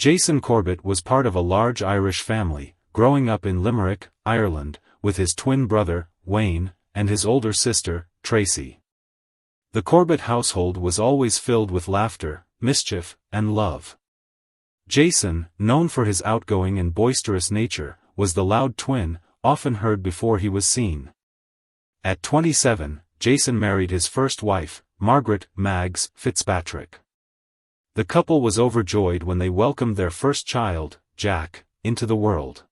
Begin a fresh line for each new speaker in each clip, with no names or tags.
Jason Corbett was part of a large Irish family, growing up in Limerick, Ireland, with his twin brother, Wayne, and his older sister, Tracy. The Corbett household was always filled with laughter, mischief, and love. Jason, known for his outgoing and boisterous nature, was the loud twin, often heard before he was seen. At 27, Jason married his first wife, Margaret "Mags" Fitzpatrick. The couple was overjoyed when they welcomed their first child, Jack, into the world.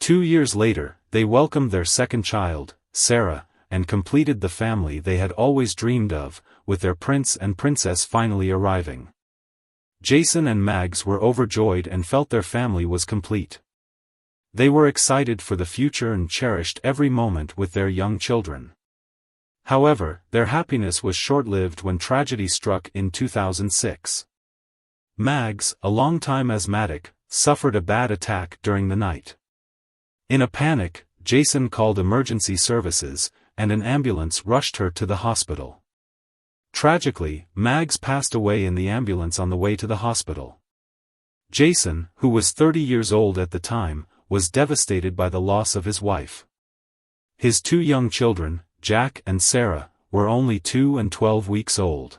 2 years later, they welcomed their second child, Sarah, and completed the family they had always dreamed of, with their prince and princess finally arriving. Jason and Mags were overjoyed and felt their family was complete. They were excited for the future and cherished every moment with their young children. However, their happiness was short-lived when tragedy struck in 2006. Mags, a longtime asthmatic, suffered a bad attack during the night. In a panic, Jason called emergency services, and an ambulance rushed her to the hospital. Tragically, Mags passed away in the ambulance on the way to the hospital. Jason, who was 30 years old at the time, was devastated by the loss of his wife. His 2 young children, Jack and Sarah, were only 2 and 12 weeks old.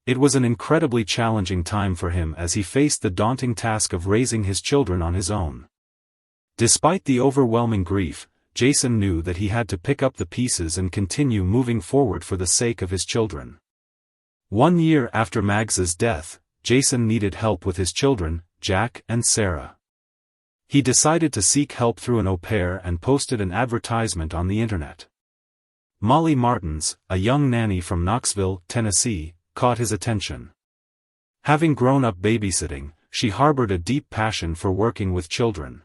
It was an incredibly challenging time for him as he faced the daunting task of raising his children on his own. Despite the overwhelming grief, Jason knew that he had to pick up the pieces and continue moving forward for the sake of his children. 1 year after Mags's death, Jason needed help with his children, Jack and Sarah. He decided to seek help through an au pair and posted an advertisement on the internet. Molly Martins, a young nanny from Knoxville, Tennessee, caught his attention. Having grown up babysitting, she harbored a deep passion for working with children.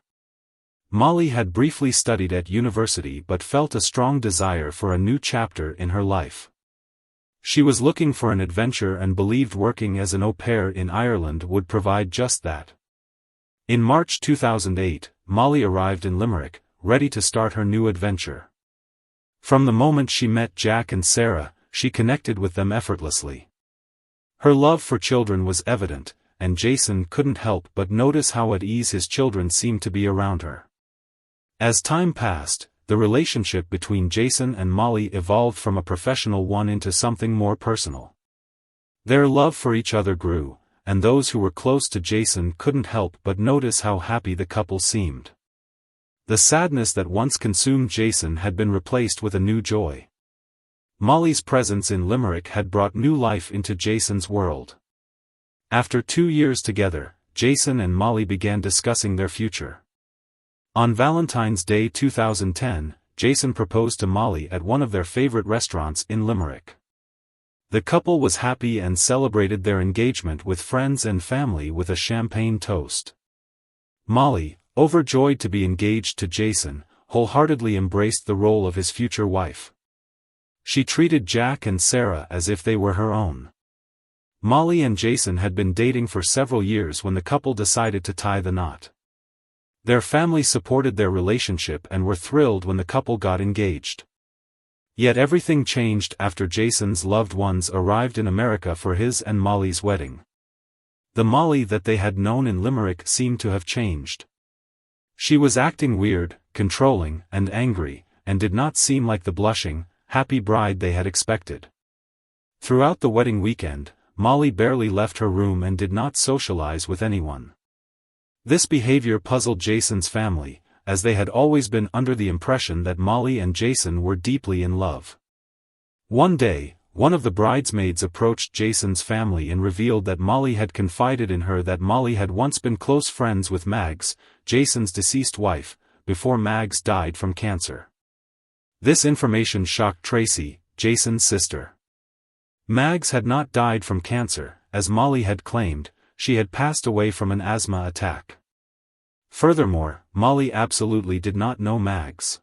Molly had briefly studied at university but felt a strong desire for a new chapter in her life. She was looking for an adventure and believed working as an au pair in Ireland would provide just that. In March 2008, Molly arrived in Limerick, ready to start her new adventure. From the moment she met Jack and Sarah, she connected with them effortlessly. Her love for children was evident, and Jason couldn't help but notice how at ease his children seemed to be around her. As time passed, the relationship between Jason and Molly evolved from a professional one into something more personal. Their love for each other grew, and those who were close to Jason couldn't help but notice how happy the couple seemed. The sadness that once consumed Jason had been replaced with a new joy. Molly's presence in Limerick had brought new life into Jason's world. After 2 years together, Jason and Molly began discussing their future. On Valentine's Day 2010, Jason proposed to Molly at one of their favorite restaurants in Limerick. The couple was happy and celebrated their engagement with friends and family with a champagne toast. Molly, overjoyed to be engaged to Jason, wholeheartedly embraced the role of his future wife. She treated Jack and Sarah as if they were her own. Molly and Jason had been dating for several years when the couple decided to tie the knot. Their family supported their relationship and were thrilled when the couple got engaged. Yet everything changed after Jason's loved ones arrived in America for his and Molly's wedding. The Molly that they had known in Limerick seemed to have changed. She was acting weird, controlling, and angry, and did not seem like the blushing, happy bride they had expected. Throughout the wedding weekend, Molly barely left her room and did not socialize with anyone. This behavior puzzled Jason's family, as they had always been under the impression that Molly and Jason were deeply in love. One day, one of the bridesmaids approached Jason's family and revealed that Molly had confided in her that Molly had once been close friends with Mags, Jason's deceased wife, before Mags died from cancer. This information shocked Tracy, Jason's sister. Mags had not died from cancer, as Molly had claimed. She had passed away from an asthma attack. Furthermore, Molly absolutely did not know Mags.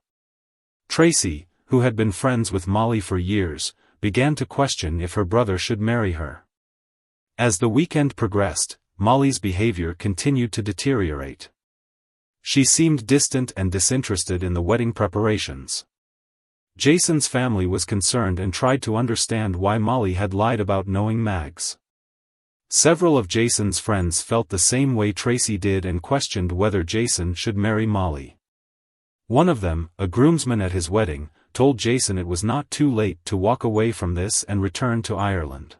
Tracy, who had been friends with Molly for years, began to question if her brother should marry her. As the weekend progressed, Molly's behavior continued to deteriorate. She seemed distant and disinterested in the wedding preparations. Jason's family was concerned and tried to understand why Molly had lied about knowing Mags. Several of Jason's friends felt the same way Tracy did and questioned whether Jason should marry Molly. One of them, a groomsman at his wedding, told Jason it was not too late to walk away from this and return to Ireland.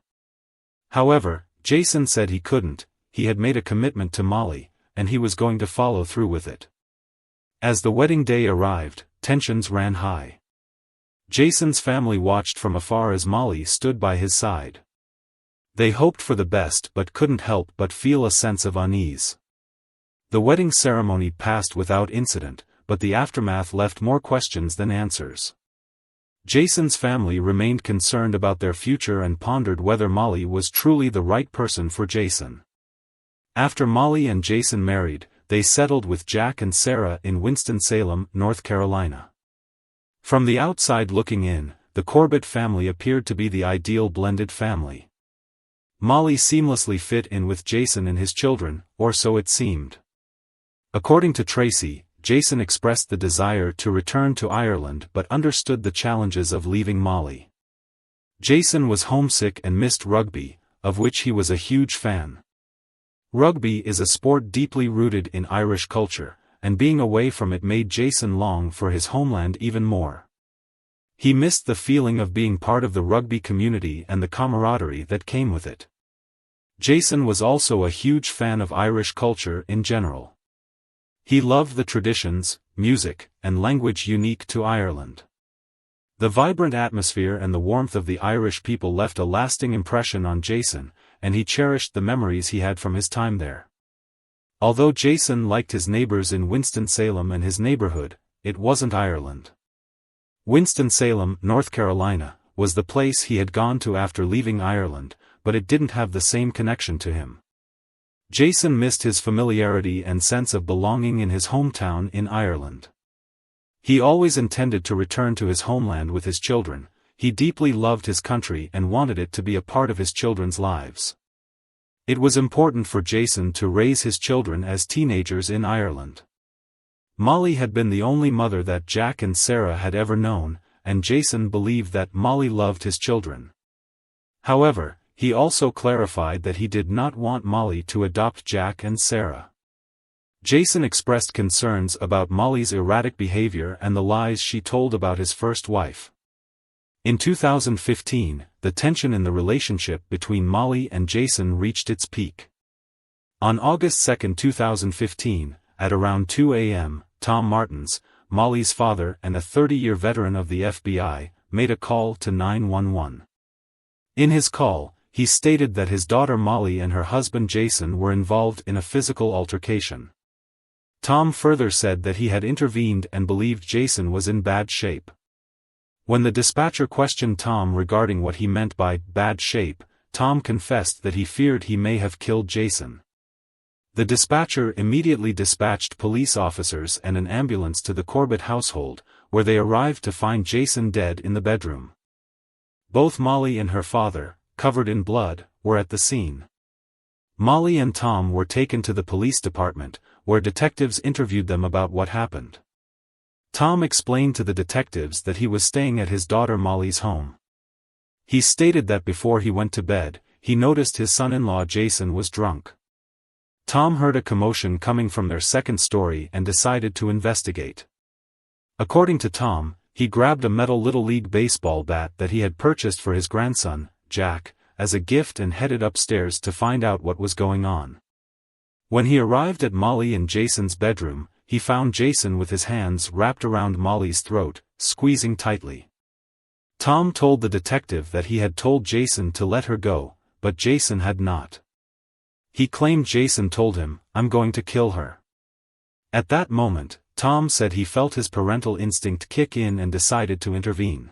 However, Jason said he couldn't. He had made a commitment to Molly, and he was going to follow through with it. As the wedding day arrived, tensions ran high. Jason's family watched from afar as Molly stood by his side. They hoped for the best but couldn't help but feel a sense of unease. The wedding ceremony passed without incident, but the aftermath left more questions than answers. Jason's family remained concerned about their future and pondered whether Molly was truly the right person for Jason. After Molly and Jason married, they settled with Jack and Sarah in Winston-Salem, North Carolina. From the outside looking in, the Corbett family appeared to be the ideal blended family. Molly seamlessly fit in with Jason and his children, or so it seemed. According to Tracy, Jason expressed the desire to return to Ireland but understood the challenges of leaving Molly. Jason was homesick and missed rugby, of which he was a huge fan. Rugby is a sport deeply rooted in Irish culture, and being away from it made Jason long for his homeland even more. He missed the feeling of being part of the rugby community and the camaraderie that came with it. Jason was also a huge fan of Irish culture in general. He loved the traditions, music, and language unique to Ireland. The vibrant atmosphere and the warmth of the Irish people left a lasting impression on Jason, and he cherished the memories he had from his time there. Although Jason liked his neighbors in Winston-Salem and his neighborhood, it wasn't Ireland. Winston-Salem, North Carolina, was the place he had gone to after leaving Ireland, but it didn't have the same connection to him. Jason missed his familiarity and sense of belonging in his hometown in Ireland. He always intended to return to his homeland with his children. He deeply loved his country and wanted it to be a part of his children's lives. It was important for Jason to raise his children as teenagers in Ireland. Molly had been the only mother that Jack and Sarah had ever known, and Jason believed that Molly loved his children. However, he also clarified that he did not want Molly to adopt Jack and Sarah. Jason expressed concerns about Molly's erratic behavior and the lies she told about his first wife. In 2015, the tension in the relationship between Molly and Jason reached its peak. On August 2, 2015, at around 2 a.m., Tom Martins, Molly's father and a 30-year veteran of the FBI, made a call to 911. In his call, he stated that his daughter Molly and her husband Jason were involved in a physical altercation. Tom further said that he had intervened and believed Jason was in bad shape. When the dispatcher questioned Tom regarding what he meant by bad shape, Tom confessed that he feared he may have killed Jason. The dispatcher immediately dispatched police officers and an ambulance to the Corbett household, where they arrived to find Jason dead in the bedroom. Both Molly and her father, covered in blood, were at the scene. Molly and Tom were taken to the police department, where detectives interviewed them about what happened. Tom explained to the detectives that he was staying at his daughter Molly's home. He stated that before he went to bed, he noticed his son-in-law Jason was drunk. Tom heard a commotion coming from their second story and decided to investigate. According to Tom, he grabbed a metal Little League baseball bat that he had purchased for his grandson, Jack, as a gift and headed upstairs to find out what was going on. When he arrived at Molly and Jason's bedroom, he found Jason with his hands wrapped around Molly's throat, squeezing tightly. Tom told the detective that he had told Jason to let her go, but Jason had not. He claimed Jason told him, "I'm going to kill her." At that moment, Tom said he felt his parental instinct kick in and decided to intervene.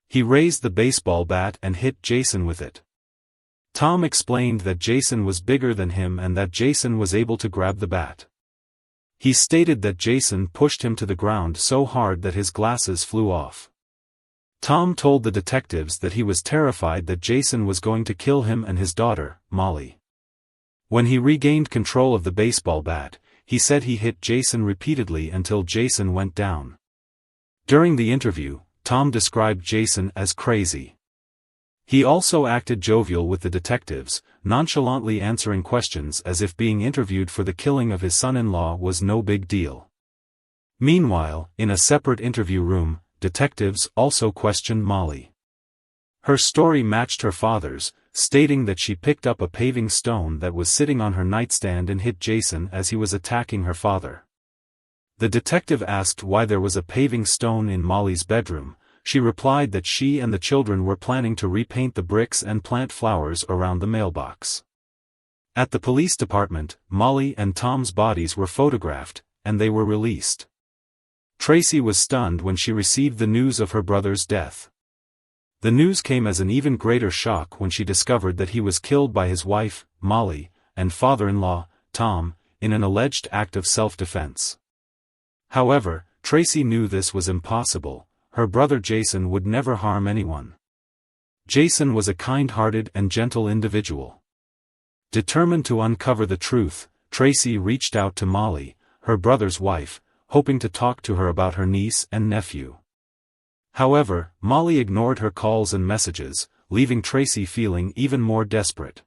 He raised the baseball bat and hit Jason with it. Tom explained that Jason was bigger than him and that Jason was able to grab the bat. He stated that Jason pushed him to the ground so hard that his glasses flew off. Tom told the detectives that he was terrified that Jason was going to kill him and his daughter, Molly. When he regained control of the baseball bat, he said he hit Jason repeatedly until Jason went down. During the interview, Tom described Jason as crazy. He also acted jovial with the detectives, nonchalantly answering questions as if being interviewed for the killing of his son-in-law was no big deal. Meanwhile, in a separate interview room, detectives also questioned Molly. Her story matched her father's, stating that she picked up a paving stone that was sitting on her nightstand and hit Jason as he was attacking her father. The detective asked why there was a paving stone in Molly's bedroom. She replied that she and the children were planning to repaint the bricks and plant flowers around the mailbox. At the police department, Molly and Tom's bodies were photographed, and they were released. Tracy was stunned when she received the news of her brother's death. The news came as an even greater shock when she discovered that he was killed by his wife, Molly, and father-in-law, Tom, in an alleged act of self-defense. However, Tracy knew this was impossible. Her brother Jason would never harm anyone. Jason was a kind-hearted and gentle individual. Determined to uncover the truth, Tracy reached out to Molly, her brother's wife, hoping to talk to her about her niece and nephew. However, Molly ignored her calls and messages, leaving Tracy feeling even more desperate.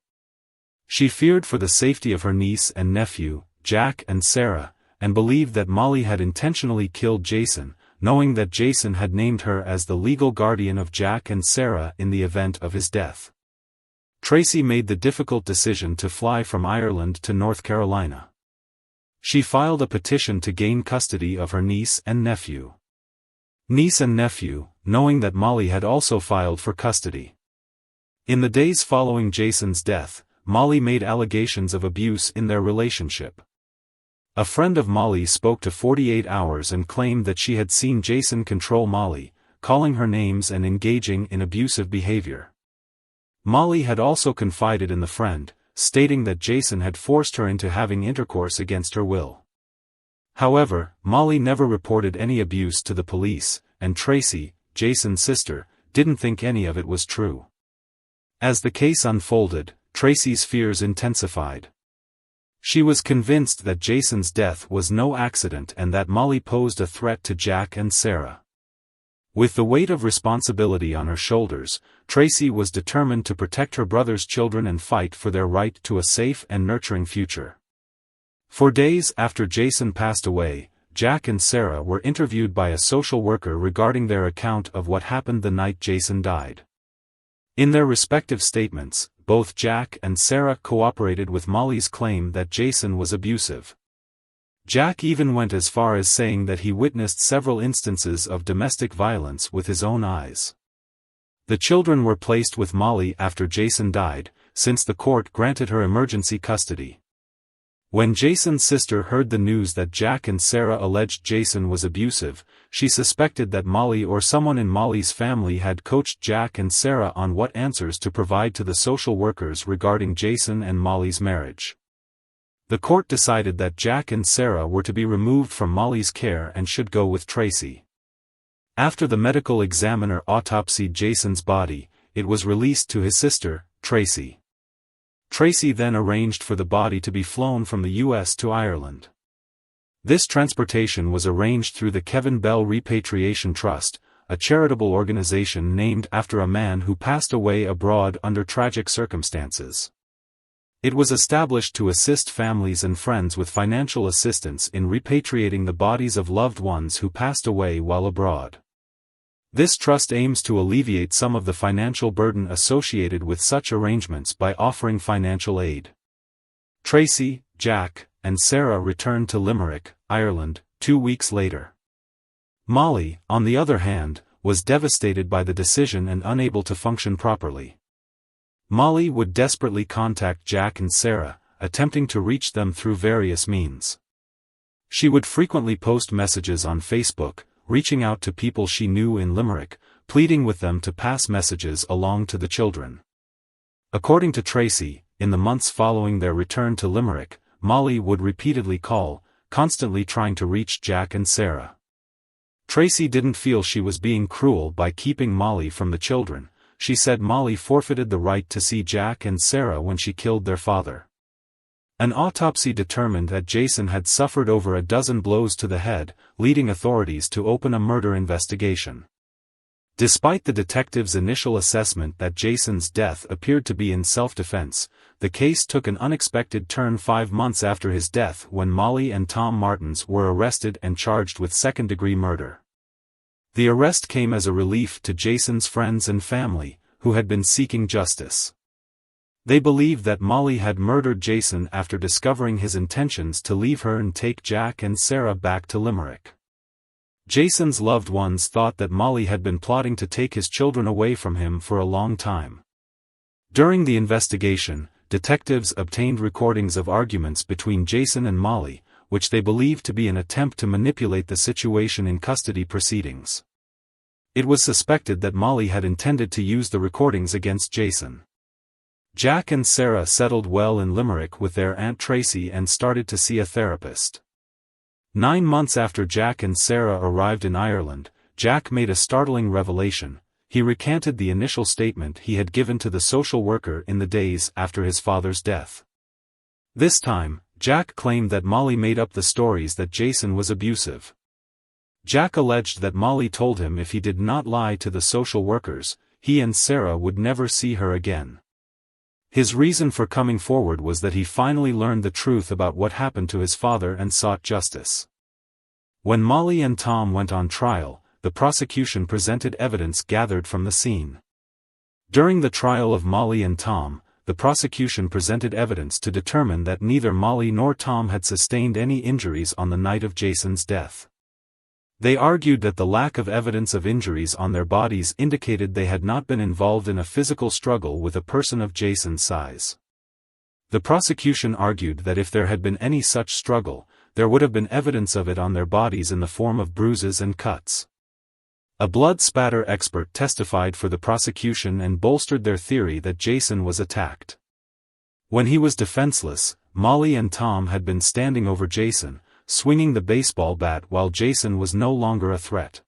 She feared for the safety of her niece and nephew, Jack and Sarah, and believed that Molly had intentionally killed Jason, knowing that Jason had named her as the legal guardian of Jack and Sarah in the event of his death. Tracy made the difficult decision to fly from Ireland to North Carolina. She filed a petition to gain custody of her niece and nephew. Niece and nephew, knowing that Molly had also filed for custody. In the days following Jason's death, Molly made allegations of abuse in their relationship. A friend of Molly spoke to 48 Hours and claimed that she had seen Jason control Molly, calling her names and engaging in abusive behavior. Molly had also confided in the friend, stating that Jason had forced her into having intercourse against her will. However, Molly never reported any abuse to the police, and Tracy, Jason's sister, didn't think any of it was true. As the case unfolded, Tracy's fears intensified. She was convinced that Jason's death was no accident and that Molly posed a threat to Jack and Sarah. With the weight of responsibility on her shoulders, Tracy was determined to protect her brother's children and fight for their right to a safe and nurturing future. For days after Jason passed away, Jack and Sarah were interviewed by a social worker regarding their account of what happened the night Jason died. In their respective statements, both Jack and Sarah cooperated with Molly's claim that Jason was abusive. Jack even went as far as saying that he witnessed several instances of domestic violence with his own eyes. The children were placed with Molly after Jason died, since the court granted her emergency custody. When Jason's sister heard the news that Jack and Sarah alleged Jason was abusive, she suspected that Molly or someone in Molly's family had coached Jack and Sarah on what answers to provide to the social workers regarding Jason and Molly's marriage. The court decided that Jack and Sarah were to be removed from Molly's care and should go with Tracy. After the medical examiner autopsied Jason's body, it was released to his sister, Tracy. Tracy then arranged for the body to be flown from the U.S. to Ireland. This transportation was arranged through the Kevin Bell Repatriation Trust, a charitable organization named after a man who passed away abroad under tragic circumstances. It was established to assist families and friends with financial assistance in repatriating the bodies of loved ones who passed away while abroad. This trust aims to alleviate some of the financial burden associated with such arrangements by offering financial aid. Tracy, Jack, and Sarah returned to Limerick, Ireland, 2 weeks later. Molly, on the other hand, was devastated by the decision and unable to function properly. Molly would desperately contact Jack and Sarah, attempting to reach them through various means. She would frequently post messages on Facebook, reaching out to people she knew in Limerick, pleading with them to pass messages along to the children. According to Tracy, in the months following their return to Limerick, Molly would repeatedly call, constantly trying to reach Jack and Sarah. Tracy didn't feel she was being cruel by keeping Molly from the children. She said Molly forfeited the right to see Jack and Sarah when she killed their father. An autopsy determined that Jason had suffered over a dozen blows to the head, leading authorities to open a murder investigation. Despite the detective's initial assessment that Jason's death appeared to be in self-defense, the case took an unexpected turn 5 months after his death when Molly and Tom Martins were arrested and charged with second-degree murder. The arrest came as a relief to Jason's friends and family, who had been seeking justice. They believed that Molly had murdered Jason after discovering his intentions to leave her and take Jack and Sarah back to Limerick. Jason's loved ones thought that Molly had been plotting to take his children away from him for a long time. During the investigation, detectives obtained recordings of arguments between Jason and Molly, which they believed to be an attempt to manipulate the situation in custody proceedings. It was suspected that Molly had intended to use the recordings against Jason. Jack and Sarah settled well in Limerick with their Aunt Tracy and started to see a therapist. 9 months after Jack and Sarah arrived in Ireland, Jack made a startling revelation. He recanted the initial statement he had given to the social worker in the days after his father's death. This time, Jack claimed that Molly made up the stories that Jason was abusive. Jack alleged that Molly told him if he did not lie to the social workers, he and Sarah would never see her again. His reason for coming forward was that he finally learned the truth about what happened to his father and sought justice. When Molly and Tom went on trial, the prosecution presented evidence gathered from the scene. During the trial of Molly and Tom, the prosecution presented evidence to determine that neither Molly nor Tom had sustained any injuries on the night of Jason's death. They argued that the lack of evidence of injuries on their bodies indicated they had not been involved in a physical struggle with a person of Jason's size. The prosecution argued that if there had been any such struggle, there would have been evidence of it on their bodies in the form of bruises and cuts. A blood spatter expert testified for the prosecution and bolstered their theory that Jason was attacked. When he was defenseless, Molly and Tom had been standing over Jason, swinging the baseball bat while Jason was no longer a threat.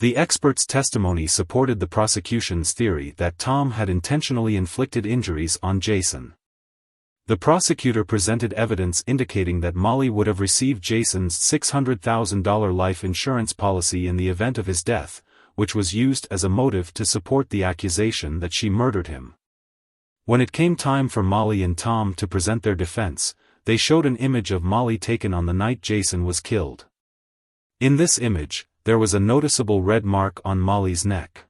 The expert's testimony supported the prosecution's theory that Tom had intentionally inflicted injuries on Jason. The prosecutor presented evidence indicating that Molly would have received Jason's $600,000 life insurance policy in the event of his death, which was used as a motive to support the accusation that she murdered him. When it came time for Molly and Tom to present their defense, they showed an image of Molly taken on the night Jason was killed. In this image, there was a noticeable red mark on Molly's neck.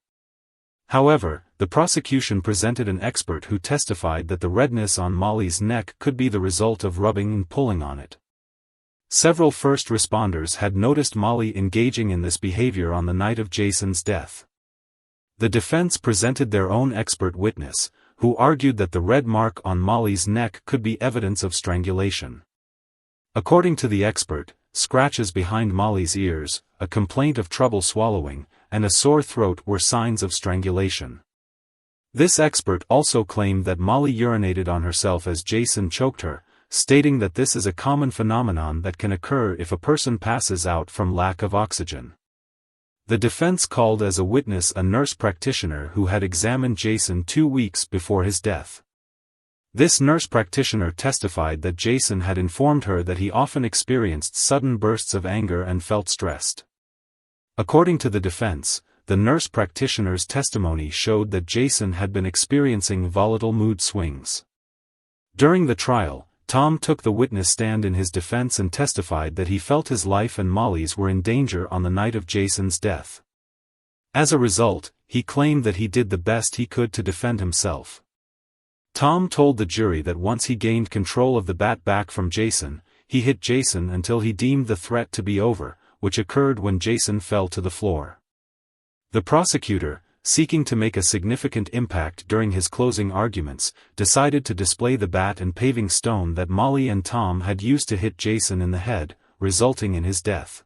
However, the prosecution presented an expert who testified that the redness on Molly's neck could be the result of rubbing and pulling on it. Several first responders had noticed Molly engaging in this behavior on the night of Jason's death. The defense presented their own expert witness, who argued that the red mark on Molly's neck could be evidence of strangulation. According to the expert, scratches behind Molly's ears, a complaint of trouble swallowing, and a sore throat were signs of strangulation. This expert also claimed that Molly urinated on herself as Jason choked her, stating that this is a common phenomenon that can occur if a person passes out from lack of oxygen. The defense called as a witness a nurse practitioner who had examined Jason 2 weeks before his death. This nurse practitioner testified that Jason had informed her that he often experienced sudden bursts of anger and felt stressed. According to the defense, the nurse practitioner's testimony showed that Jason had been experiencing volatile mood swings. During the trial, Tom took the witness stand in his defense and testified that he felt his life and Molly's were in danger on the night of Jason's death. As a result, he claimed that he did the best he could to defend himself. Tom told the jury that once he gained control of the bat back from Jason, he hit Jason until he deemed the threat to be over, which occurred when Jason fell to the floor. The prosecutor, seeking to make a significant impact during his closing arguments, decided to display the bat and paving stone that Molly and Tom had used to hit Jason in the head, resulting in his death.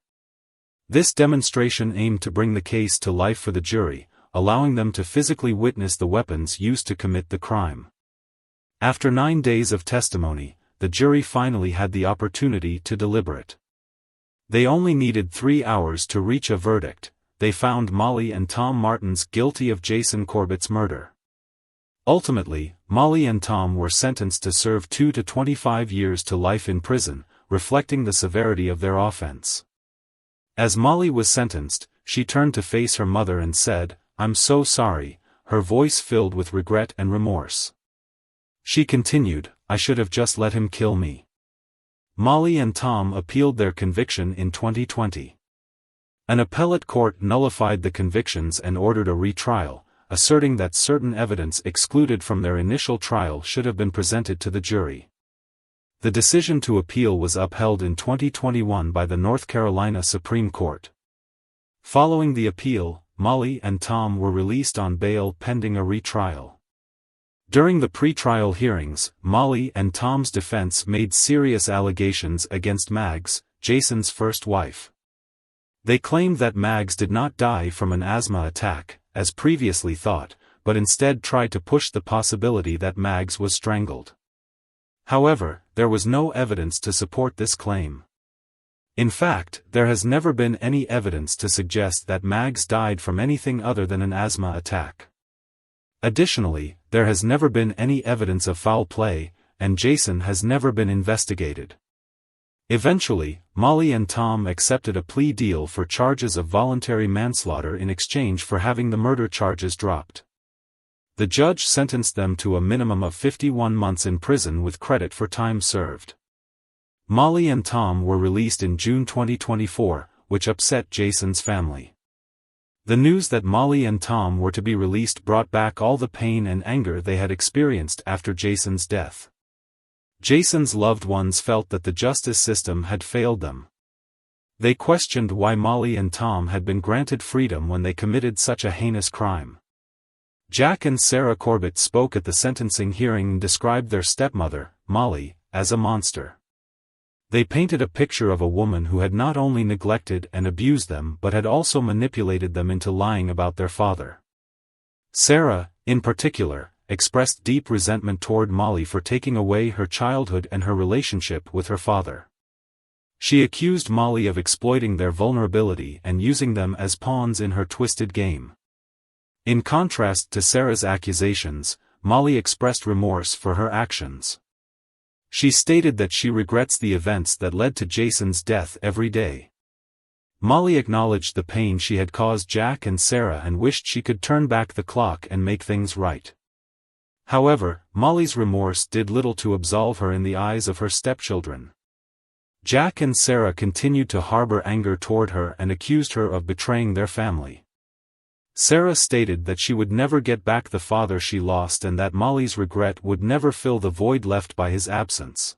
This demonstration aimed to bring the case to life for the jury, allowing them to physically witness the weapons used to commit the crime. After 9 days of testimony, the jury finally had the opportunity to deliberate. They only needed 3 hours to reach a verdict. They found Molly and Tom Martins guilty of Jason Corbett's murder. Ultimately, Molly and Tom were sentenced to serve 2 to 25 years to life in prison, reflecting the severity of their offense. As Molly was sentenced, she turned to face her mother and said, "I'm so sorry," her voice filled with regret and remorse. She continued, "I should have just let him kill me." Molly and Tom appealed their conviction in 2020. An appellate court nullified the convictions and ordered a retrial, asserting that certain evidence excluded from their initial trial should have been presented to the jury. The decision to appeal was upheld in 2021 by the North Carolina Supreme Court. Following the appeal, Molly and Tom were released on bail pending a retrial. During the pre-trial hearings, Molly and Tom's defense made serious allegations against Mags, Jason's first wife. They claimed that Mags did not die from an asthma attack, as previously thought, but instead tried to push the possibility that Mags was strangled. However, there was no evidence to support this claim. In fact, there has never been any evidence to suggest that Mags died from anything other than an asthma attack. Additionally, there has never been any evidence of foul play, and Jason has never been investigated. Eventually, Molly and Tom accepted a plea deal for charges of voluntary manslaughter in exchange for having the murder charges dropped. The judge sentenced them to a minimum of 51 months in prison with credit for time served. Molly and Tom were released in June 2024, which upset Jason's family. The news that Molly and Tom were to be released brought back all the pain and anger they had experienced after Jason's death. Jason's loved ones felt that the justice system had failed them. They questioned why Molly and Tom had been granted freedom when they committed such a heinous crime. Jack and Sarah Corbett spoke at the sentencing hearing and described their stepmother, Molly, as a monster. They painted a picture of a woman who had not only neglected and abused them but had also manipulated them into lying about their father. Sarah, in particular, expressed deep resentment toward Molly for taking away her childhood and her relationship with her father. She accused Molly of exploiting their vulnerability and using them as pawns in her twisted game. In contrast to Sarah's accusations, Molly expressed remorse for her actions. She stated that she regrets the events that led to Jason's death every day. Molly acknowledged the pain she had caused Jack and Sarah and wished she could turn back the clock and make things right. However, Molly's remorse did little to absolve her in the eyes of her stepchildren. Jack and Sarah continued to harbor anger toward her and accused her of betraying their family. Sarah stated that she would never get back the father she lost and that Molly's regret would never fill the void left by his absence.